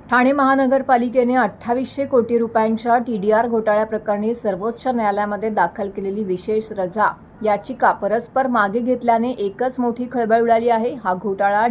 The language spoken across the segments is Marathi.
ठाणे महानगरपालिकेने 2800 कोटी रुपयांच्या TDR घोटाळ्याप्रकरणी सर्वोच्च न्यायालयामध्ये दाखल केलेली विशेष रजा याचिका परस्पर मागे घेतल्याने एकच मोठी खळबळ उडाली आहे। हा घोटाळा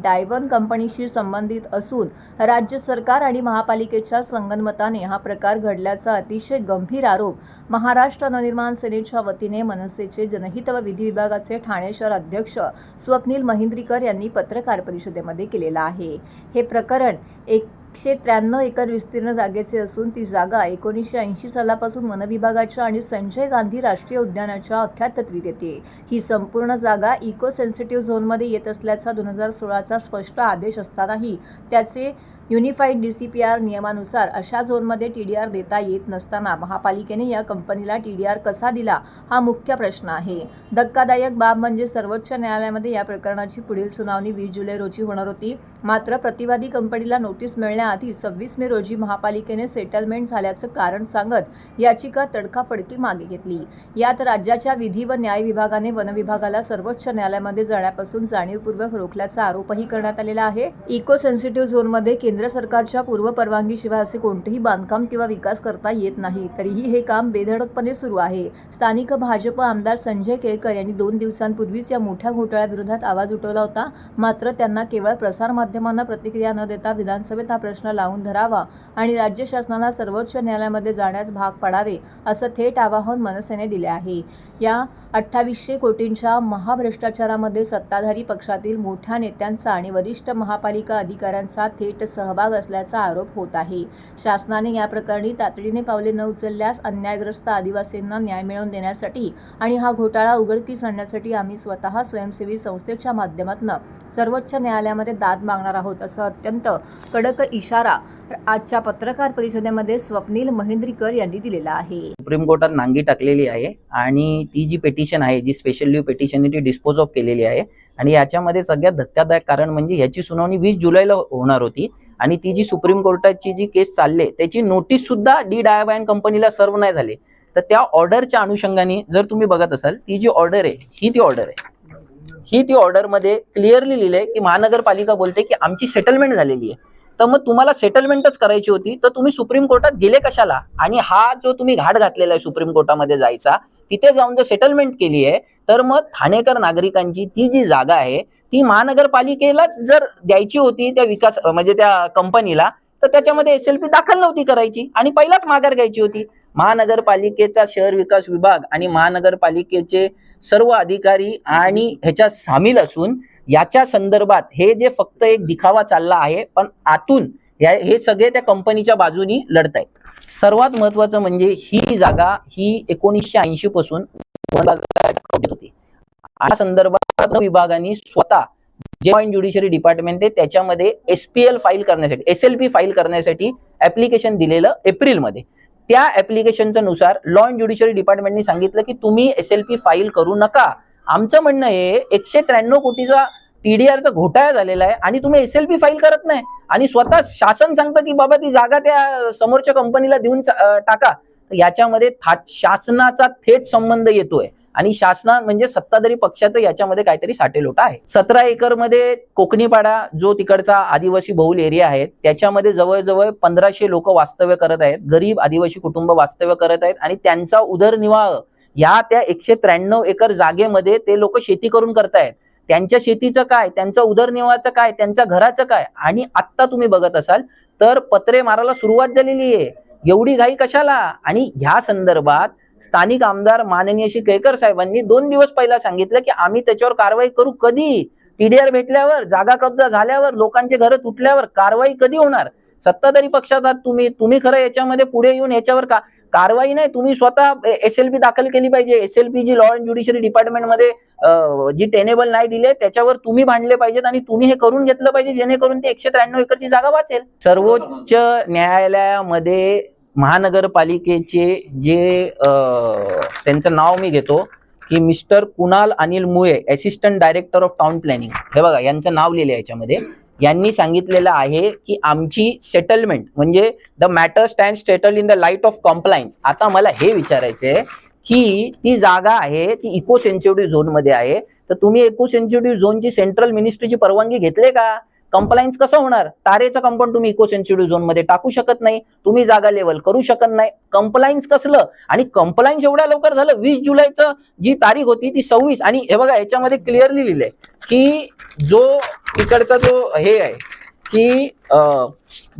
डायवन कंपनीशी संबंधित असून राज्य सरकार आणि महापालिकेच्या संगनमताने हा प्रकार घडल्याचा अतिशय गंभीर आरोप महाराष्ट्र नवनिर्माण सेनेच्या वतीने मनसेचे जनहित व विधी विभागाचे ठाणे शहर अध्यक्ष स्वप्नील महिंद्रीकर यांनी पत्रकार परिषदेमध्ये केलेला आहे। हे प्रकरण 193 एकर विस्तीर्ण जागेचे असून ती जागा 1980 सालापासून वनविभागाच्या आणि संजय गांधी राष्ट्रीय उद्यानाच्या अखत्यारीत येते। ही संपूर्ण जागा इको सेन्सिटिव्ह झोनमध्ये येत असल्याचा 2016चा स्पष्ट आदेश असतानाही त्याचे युनिफाईड DCPR नियमानुसार अशा झोनमध्ये TDR देता येत नसताना महापालिकेने या कंपनीला TDR कसा दिला हा मुख्य प्रश्न आहे। धक्कादायक बाब म्हणजे सर्वोच्च न्यायालयामध्ये या प्रकरणाची पुढील सुनावणी 20 जुलै रोजी होणार होती। मात्र प्रतिवादी कंपनीला नोटीस मिळण्याआधी 26 मे रोजी महापालिकेने सेटलमेंट झाल्याचं कारण सांगत याचिका तडकाफडकी मागे घेतली। यात राज्याच्या विधी व न्याय विभागाने वन विभागाला सर्वोच्च न्यायालयामध्ये जाण्यापासून जाणीवपूर्वक रोखल्याचा आरोपही करण्यात आलेला आहे। इको सेन्सिटिव्ह झोनमध्ये केंद्र सरकारच्या पूर्व परवानगीशिवाय असे कोणतेही बांधकाम किंवा विकास करता येत नाही, तरीही हे काम बेधडकपणे सुरू आहे। स्थानिक भाजप आमदार संजय केळकर यांनी 2 दिवसांपूर्वीच या मोठ्या घोटाळ्याविरोधात आवाज उठवला होता। मात्र त्यांना केवळ प्रसारमाध्यमांना प्रतिक्रिया न देता विधानसभेत हा प्रश्न लावून धरावा आणि राज्य शासनाला सर्वोच्च न्यायालयामध्ये जाण्यास भाग पाडावे असं थेट आवाहन मनसेने दिले आहे। या 2800 कोटींच्या महाभ्रष्टाचारामध्ये सत्ताधारी पक्षातील मोठ्या नेत्यांचा आणि वरिष्ठ महापालिका अधिकाऱ्यांचा थेट सहभाग असल्याचा आरोप होत आहे। शासनाने या प्रकरणी तातडीने पावले न उचलल्यास अन्यायग्रस्त आदिवासींना न्याय मिळवून देण्यासाठी आणि हा घोटाळा उघडकीस आणण्यासाठी आम्ही स्वतः स्वयंसेवी संस्थेच्या माध्यमातून सर्वोच्च न्यायालयामध्ये दाद मागणार आहोत, असं अत्यंत कडक इशारा आजच्या पत्रकार परिषदेमध्ये स्वप्नील महिंद्रीकर यांनी दिलेला आहे। सुप्रीम कोर्टात नांगी टाकलेली आहे आणि ती जी पिटिशन आहे, जी स्पेशल लीव्ह पिटिशन ती डिस्पोज ऑफ केलेली आहे आणि याच्यामध्ये सगळ्यात धक्कादायक कारण म्हणजे याची सुनावणी 20 जुलैला होणार होती आणि ती जी सुप्रीम कोर्टाची जी केस चालली त्याची नोटीस सुद्धा डायवन कंपनीला सर्व नाही झाली। तर त्या ऑर्डरच्या अनुषंगाने जर तुम्ही बघत असाल, ती जी ऑर्डर आहे ही ती ऑर्डर मध्ये क्लिअरली लिहिलंय की महानगरपालिका बोलते की आमची सेटलमेंट झालेली आहे। तर मग तुम्हाला सेटलमेंटच करायची होती तर तुम्ही सुप्रीम कोर्टात गेले कशाला? आणि हा जो तुम्ही घाट घातलेला आहे सुप्रीम कोर्टामध्ये जायचा, तिथे जाऊन जर सेटलमेंट केली आहे तर मग ठाणेकर नागरिकांची ती जी जागा आहे ती महानगरपालिकेलाच जर द्यायची होती त्या विकास म्हणजे त्या कंपनीला, तर त्याच्यामध्ये SLP दाखल नव्हती करायची आणि पहिलाच माघार घ्यायची होती। महानगरपालिकेचा शहर विकास विभाग आणि महानगरपालिकेचे सर्व अधिकारी आणि ह्याच्यात सामील असून याच्या संदर्भात हे जे फक्त एक दिखावा चालला आहे, पण आतून हे सगळे त्या कंपनीच्या बाजूनी लढत आहेत। सर्वात महत्वाचं म्हणजे ही जागा ही 1980 पासून होती। या संदर्भात विभागाने स्वतः जे जॉईंट ज्युडिशरी डिपार्टमेंट आहे त्याच्यामध्ये SPL फाईल करण्यासाठी SLP फाईल करण्यासाठी ऍप्लिकेशन दिलेलं एप्रिलमध्ये। त्या ऍप्लिकेशनच्या नुसार लॉ अँड ज्युडिशरी डिपार्टमेंटने सांगितलं की तुम्ही SLP फाईल करू नका। आमचं म्हणणं हे 193 कोटीचा TDRचा घोटाळा झालेला आहे आणि तुम्ही SLP फाईल करत नाही आणि स्वतः शासन सांगतं की बाबा ती जागा त्या समोरच्या कंपनीला देऊन टाका। याच्यामध्ये शासनाचा थेट संबंध येतोय आणि शासना म्हणजे सत्ताधारी पक्षात याच्यामध्ये काहीतरी साटेलोटा आहे। 17 एकर मध्ये कोकणीपाडा जो तिकडचा आदिवासी बहुल एरिया आहे त्याच्यामध्ये जवळजवळ 1500 लोक वास्तव्य करत आहेत, गरीब आदिवासी कुटुंब वास्तव्य करत आहेत आणि त्यांचा उदरनिर्वाह या त्या 193 एकर जागेमध्ये ते लोक शेती करून करतायत। त्यांच्या शेतीचं काय, त्यांच्या उदरनिर्वाहाचं काय, त्यांच्या घराचं काय? आणि आता तुम्ही बघत असाल तर पत्रे मारायला सुरुवात झालेली आहे। एवढी घाई कशाला? आणि ह्या संदर्भात स्थानिक आमदार माननीय श्री केळकर साहेबांनी 2 दिवस पहिला सांगितलं की आम्ही त्याच्यावर कारवाई करू। कधी? TDR भेटल्यावर, जागा कब्जा झाल्यावर, लोकांचे घर तुटल्यावर कारवाई कधी होणार? सत्ताधारी पक्षात आहात तुम्ही खरं याच्यामध्ये पुढे येऊन याच्यावर कारवाई नाही, तुम्ही स्वतः SLP दाखल केली पाहिजे। SLP जी लॉ अँड ज्युडिशरी डिपार्टमेंटमध्ये जी टेनेबल नाही दिले त्याच्यावर तुम्ही भांडले पाहिजेत आणि तुम्ही हे करून घेतलं पाहिजे जेणेकरून ते 193 एकरची जागा वाचेल। सर्वोच्च न्यायालयामध्ये महानगरपालिकेचे जे त्यांचं नाव मी घेतो की मिस्टर कुणाल अनिल मुळे, assistant director of town planning, हे बघा यांचं नाव लिहिले याच्यामध्ये। यांनी सांगितलेलं आहे की आमची सेटलमेंट म्हणजे the matter stand settle in the light of compliance. आता मला हे विचारायचंय की ती जागा आहे ती इको सेन्सिटिव्ह झोन मध्ये आहे, तर तुम्ही इको सेन्सिटिव्ह झोनची सेंट्रल मिनिस्ट्रीची परवानगी घेतली का? कंप्लायन्स कसं होणार? तारेचं कंपाऊंड तुम्ही इको सेन्सिटिव्ह झोन मध्ये टाकू शकत नाही, तुम्ही जागा लेवल करू शकत नाही. कंप्लायन्स कसलं? आणि कंप्लायन्स एवढ्या लवकर झालं. 20 जुलैचं जी तारीख होती ती 26. आणि हे बघा याच्यामध्ये क्लिअरली लिहिलंय की जो तिकडचा जो हे आहे की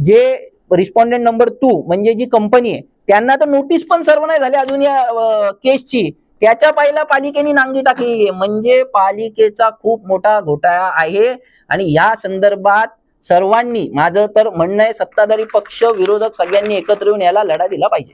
जे रिस्पॉन्डेंट नंबर 2 म्हणजे जी कंपनी आहे त्यांना तर नोटीस पण सर्व नाही झाली अजून या केसची. त्याच्या पाहिला पालिकेने नांगी टाकलेली आहे. म्हणजे पालिकेचा खूप मोठा घोटाळा आहे. आणि या संदर्भात सर्वांनी, माझं तर म्हणणं आहे, सत्ताधारी पक्ष विरोधक सगळ्यांनी एकत्र येऊन याला लढा दिला पाहिजे.